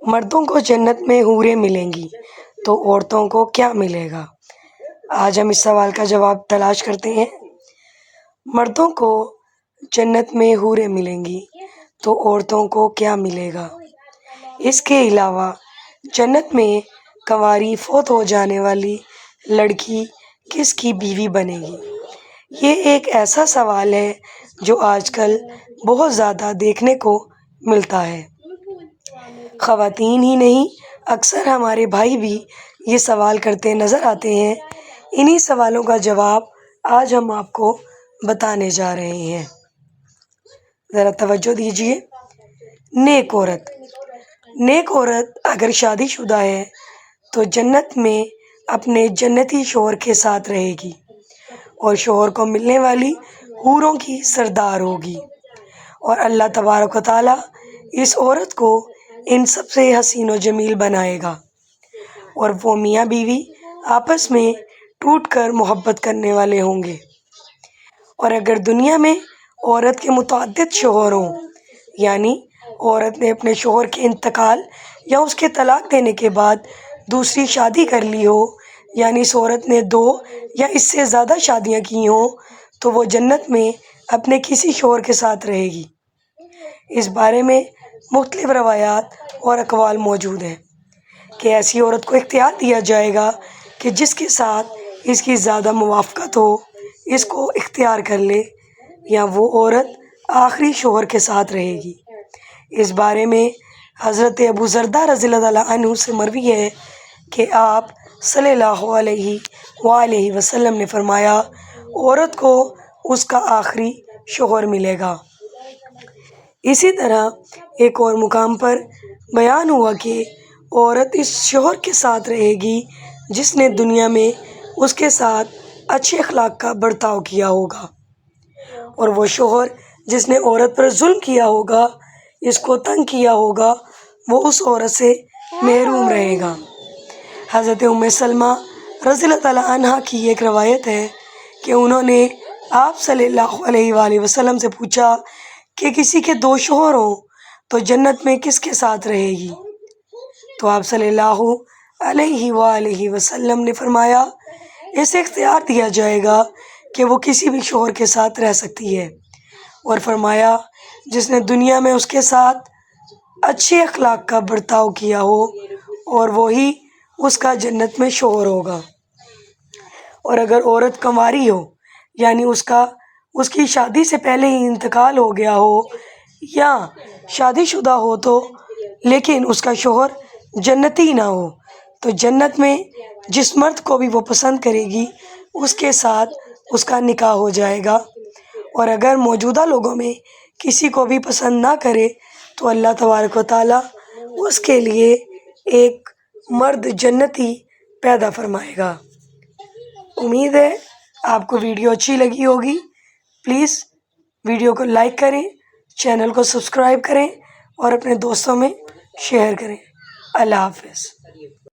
مردوں کو جنت میں حوریں ملیں گی تو عورتوں کو کیا ملے گا؟ آج ہم اس سوال کا جواب تلاش کرتے ہیں۔ مردوں کو جنت میں حوریں ملیں گی تو عورتوں کو کیا ملے گا؟ اس کے علاوہ جنت میں کنواری فوت ہو جانے والی لڑکی کس کی بیوی بنے گی؟ یہ ایک ایسا سوال ہے جو آج کل بہت زیادہ دیکھنے کو ملتا ہے۔ خواتین ہی نہیں، اکثر ہمارے بھائی بھی یہ سوال کرتے نظر آتے ہیں۔ انہی سوالوں کا جواب آج ہم آپ کو بتانے جا رہے ہیں۔ ذرا توجہ دیجیے۔ نیک عورت۔ نیک عورت اگر شادی شدہ ہے تو جنت میں اپنے جنتی شوہر کے ساتھ رہے گی اور شوہر کو ملنے والی حوروں کی سردار ہوگی، اور اللہ تبارک و تعالیٰ اس عورت کو ان سب سے حسین و جمیل بنائے گا، اور وہ میاں بیوی آپس میں ٹوٹ کر محبت کرنے والے ہوں گے۔ اور اگر دنیا میں عورت کے متعدد شوہر ہوں، یعنی عورت نے اپنے شوہر کے انتقال یا اس کے طلاق دینے کے بعد دوسری شادی کر لی ہو، یعنی اس عورت نے 2 یا اس سے زیادہ شادیاں کی ہوں، تو وہ جنت میں اپنے کسی شوہر کے ساتھ رہے گی۔ اس بارے میں مختلف روایات اور اقوال موجود ہیں کہ ایسی عورت کو اختیار دیا جائے گا کہ جس کے ساتھ اس کی زیادہ موافقت ہو اس کو اختیار کر لے، یا وہ عورت آخری شوہر کے ساتھ رہے گی۔ اس بارے میں حضرت ابو درداء رضی اللہ تعالیٰ عنہ سے مروی ہے کہ آپ صلی اللہ علیہ وآلہ وسلم نے فرمایا، عورت کو اس کا آخری شوہر ملے گا۔ اسی طرح ایک اور مقام پر بیان ہوا کہ عورت اس شوہر کے ساتھ رہے گی جس نے دنیا میں اس کے ساتھ اچھے اخلاق کا برتاؤ کیا ہوگا، اور وہ شوہر جس نے عورت پر ظلم کیا ہوگا، اس کو تنگ کیا ہوگا، وہ اس عورت سے محروم رہے گا۔ حضرت ام سلمہ رضی اللہ تعالیٰ عنہا کی ایک روایت ہے کہ انہوں نے آپ صلی اللہ علیہ وآلہ وسلم سے پوچھا کہ کسی کے 2 شوہر ہوں تو جنت میں کس کے ساتھ رہے گی؟ تو آپ صلی اللہ علیہ وآلہ وسلم نے فرمایا، اسے اختیار دیا جائے گا کہ وہ کسی بھی شوہر کے ساتھ رہ سکتی ہے، اور فرمایا جس نے دنیا میں اس کے ساتھ اچھے اخلاق کا برتاؤ کیا ہو، اور وہی اس کا جنت میں شوہر ہوگا۔ اور اگر عورت کنواری ہو، یعنی اس کی شادی سے پہلے ہی انتقال ہو گیا ہو، یا شادی شدہ ہو تو لیکن اس کا شوہر جنتی نہ ہو، تو جنت میں جس مرد کو بھی وہ پسند کرے گی اس کے ساتھ اس کا نکاح ہو جائے گا۔ اور اگر موجودہ لوگوں میں کسی کو بھی پسند نہ کرے تو اللہ تبارک و تعالیٰ اس کے لیے ایک مرد جنتی پیدا فرمائے گا۔ امید ہے آپ کو ویڈیو اچھی لگی ہوگی۔ پلیز ویڈیو کو لائک کریں، چینل کو سبسکرائب کریں اور اپنے دوستوں میں شیئر کریں۔ اللہ حافظ۔